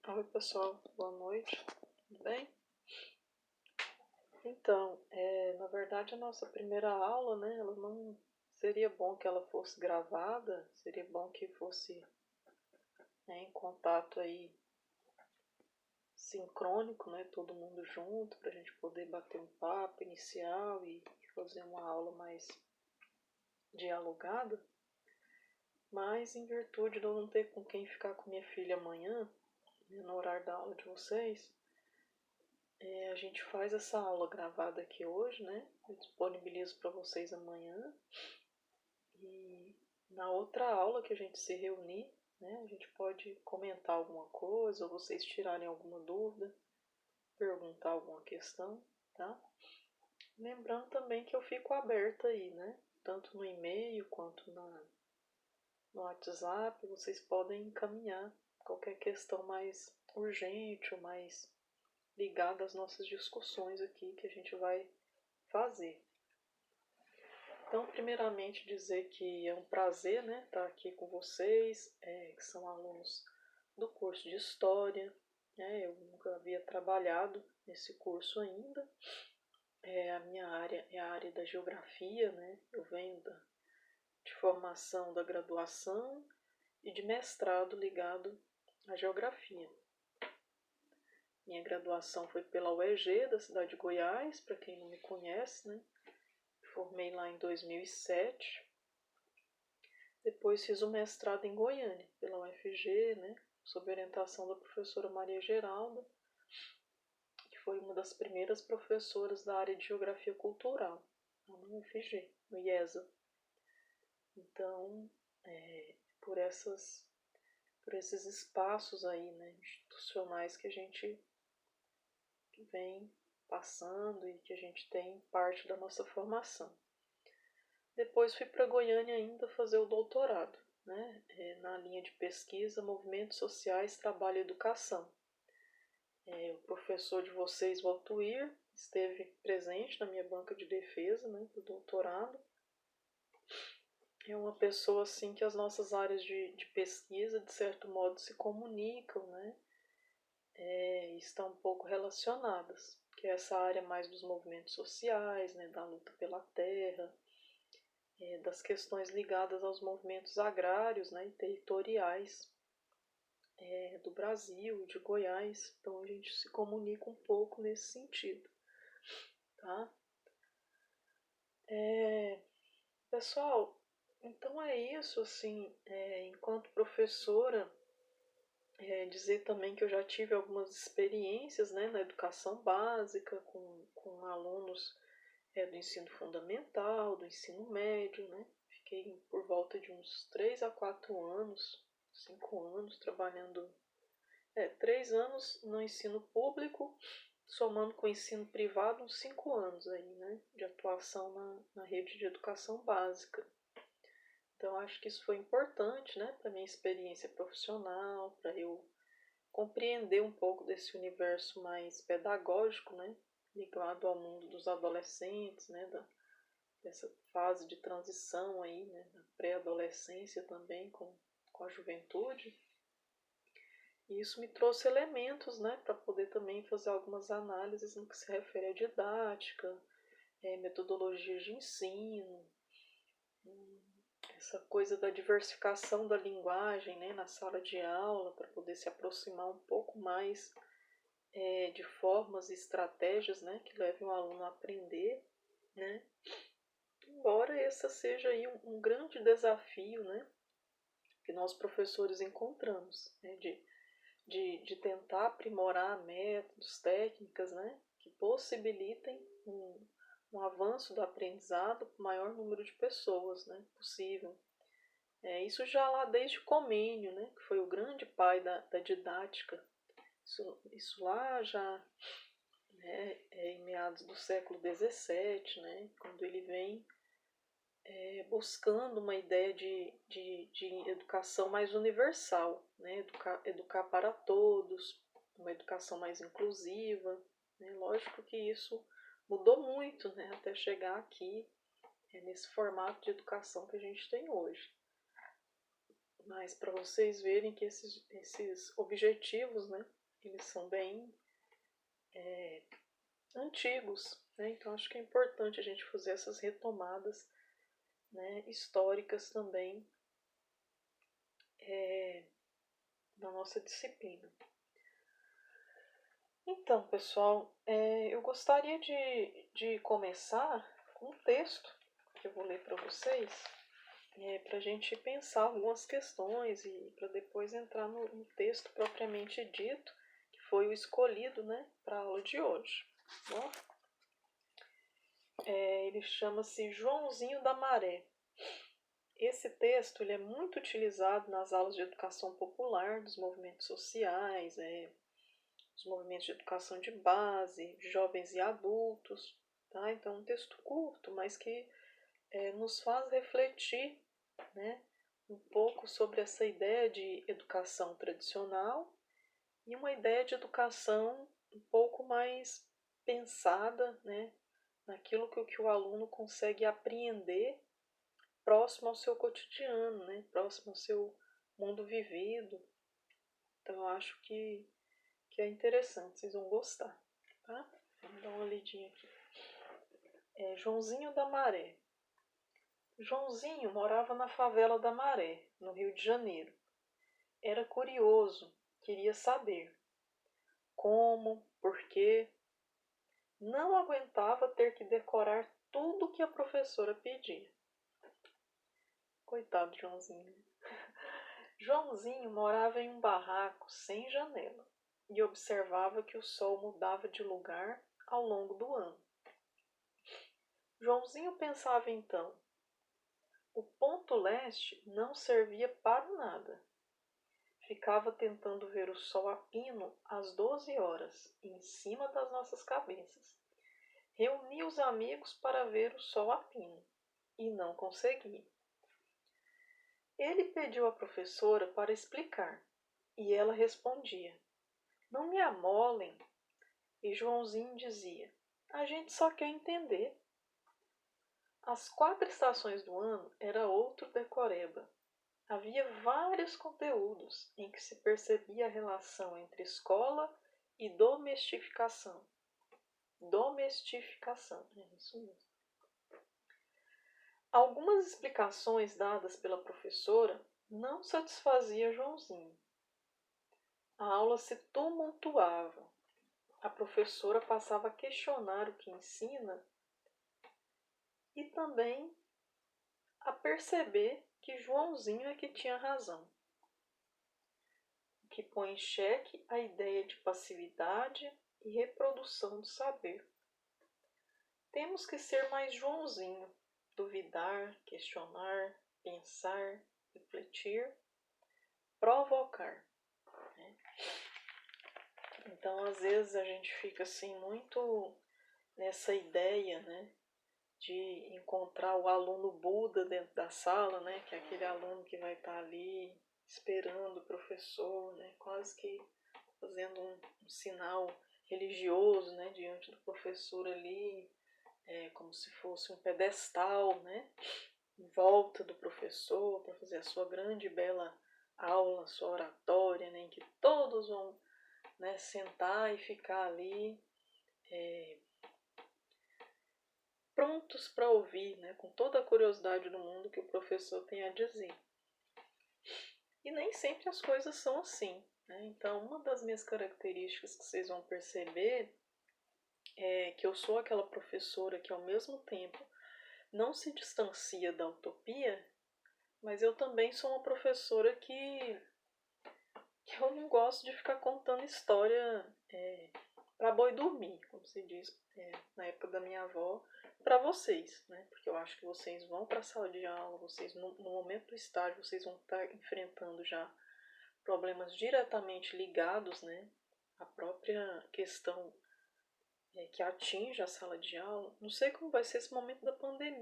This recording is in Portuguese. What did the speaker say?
Oi pessoal, boa noite, tudo bem? Então, na verdade a nossa primeira aula, né, ela não seria bom que ela fosse gravada, seria bom que fosse, né, em contato aí sincrônico, né, todo mundo junto, para a gente poder bater um papo inicial e fazer uma aula mais dialogada. Mas em virtude de eu não ter com quem ficar com minha filha amanhã, né, no horário da aula de vocês, a gente faz essa aula gravada aqui hoje, né? Eu disponibilizo para vocês amanhã. E na outra aula que a gente se reunir, né? A gente pode comentar alguma coisa, ou vocês tirarem alguma dúvida, perguntar alguma questão, tá? Lembrando também que eu fico aberta aí, né? Tanto no e-mail quanto no WhatsApp, vocês podem encaminhar qualquer questão mais urgente ou mais ligada às nossas discussões aqui que a gente vai fazer. Então, primeiramente dizer que é um prazer, né, estar aqui com vocês, que são alunos do curso de História. Eu nunca havia trabalhado nesse curso ainda. A minha área é a área da Geografia, né? Eu venho de formação da graduação e de mestrado ligado à Geografia. Minha graduação foi pela UEG, da cidade de Goiás, para quem não me conhece, né? Formei lá em 2007. Depois fiz o mestrado em Goiânia, pela UFG, né? Sob orientação da professora Maria Geralda, que foi uma das primeiras professoras da área de Geografia Cultural, lá no UFG, no IESA. Então, por esses espaços aí, né, institucionais que a gente vem passando e que a gente tem parte da nossa formação. Depois fui para Goiânia ainda fazer o doutorado, né, na linha de pesquisa Movimentos Sociais, Trabalho e Educação. O professor de vocês, o Altuir, esteve presente na minha banca de defesa, né, do doutorado. É uma pessoa assim que as nossas áreas de pesquisa, de certo modo, se comunicam, né, estão um pouco relacionadas, que é essa área mais dos movimentos sociais, né, da luta pela terra, das questões ligadas aos movimentos agrários, né, e territoriais do Brasil, de Goiás. Então a gente se comunica um pouco nesse sentido, tá? Pessoal, então é isso, assim, enquanto professora, dizer também que eu já tive algumas experiências, né, na educação básica, com alunos do ensino fundamental, do ensino médio, né? Fiquei por volta de uns 3 a 4 anos, 5 anos trabalhando, 3 anos no ensino público, somando com o ensino privado, uns 5 anos aí, né, de atuação na rede de educação básica. Então, acho que isso foi importante, né, para minha experiência profissional, para eu compreender um pouco desse universo mais pedagógico, né, ligado ao mundo dos adolescentes, né, dessa fase de transição aí, né, da pré-adolescência também com a juventude. E isso me trouxe elementos, né, para poder também fazer algumas análises no que se refere à didática, metodologias de ensino, essa coisa da diversificação da linguagem, né, na sala de aula, para poder se aproximar um pouco mais de formas e estratégias, né, que levem o aluno a aprender, né. Embora esse seja aí um grande desafio, né, que nós professores encontramos, né, de tentar aprimorar métodos, técnicas, né, que possibilitem um avanço do aprendizado para o maior número de pessoas, né, possível. Isso já lá desde Comênio, né, que foi o grande pai da didática. Isso lá já, né, em meados do século XVII, né, quando ele vem buscando uma ideia de educação mais universal, né? Educar para todos, uma educação mais inclusiva. Né? Lógico que isso mudou muito, né? Até chegar aqui, nesse formato de educação que a gente tem hoje. mas para vocês verem que esses objetivos, né, eles são bem antigos, né? Então acho que é importante a gente fazer essas retomadas, né, históricas também na nossa disciplina. Então, pessoal, eu gostaria de começar com um texto que eu vou ler para vocês, para a gente pensar algumas questões e para depois entrar no texto propriamente dito, que foi o escolhido, né, para a aula de hoje. Bom? Ele chama-se Joãozinho da Maré. Esse texto ele é muito utilizado nas aulas de educação popular, dos movimentos sociais, dos movimentos de educação de base, jovens e adultos. Tá? Então, é um texto curto, mas que nos faz refletir, né, um pouco sobre essa ideia de educação tradicional e uma ideia de educação um pouco mais pensada, né, naquilo que o aluno consegue apreender próximo ao seu cotidiano, né, próximo ao seu mundo vivido. Então eu acho que é interessante, vocês vão gostar. Tá? Vamos dar uma lidinha aqui. Joãozinho da Maré. Joãozinho morava na favela da Maré, no Rio de Janeiro. Era curioso, queria saber como, por quê. Não aguentava ter que decorar tudo que a professora pedia. Coitado de Joãozinho. Joãozinho morava em um barraco sem janela e observava que o sol mudava de lugar ao longo do ano. Joãozinho pensava então: o ponto leste não servia para nada. Ficava tentando ver o sol a pino às 12 horas, em cima das nossas cabeças. Reunia os amigos para ver o sol a pino, e não conseguia. Ele pediu à professora para explicar, e ela respondia: não me amolem. E Joãozinho dizia: a gente só quer entender. As 4 estações do ano era outro decoreba. Havia vários conteúdos em que se percebia a relação entre escola e domesticação. Domesticação, é isso mesmo. Algumas explicações dadas pela professora não satisfaziam Joãozinho. A aula se tumultuava. A professora passava a questionar o que ensina e também a perceber que Joãozinho é que tinha razão, que põe em xeque a ideia de passividade e reprodução do saber. Temos que ser mais Joãozinho, duvidar, questionar, pensar, refletir, provocar. Né? Então, às vezes, a gente fica assim muito nessa ideia, né, de encontrar o aluno Buda dentro da sala, né, que é aquele aluno que vai estar ali esperando o professor, né, quase que fazendo um sinal religioso, né, diante do professor ali, como se fosse um pedestal, né, em volta do professor para fazer a sua grande e bela aula, sua oratória, né, em que todos vão, né, sentar e ficar ali prontos para ouvir, né, com toda a curiosidade do mundo que o professor tem a dizer. E nem sempre as coisas são assim. Né? Então, uma das minhas características que vocês vão perceber é que eu sou aquela professora que, ao mesmo tempo, não se distancia da utopia, mas eu também sou uma professora que eu não gosto de ficar contando história para boi dormir, como se diz na época da minha avó, para vocês, né? Porque eu acho que vocês vão para a sala de aula, vocês no momento do estágio, vocês vão estar enfrentando já problemas diretamente ligados, né, à própria questão que atinge a sala de aula. Não sei como vai ser esse momento da pandemia.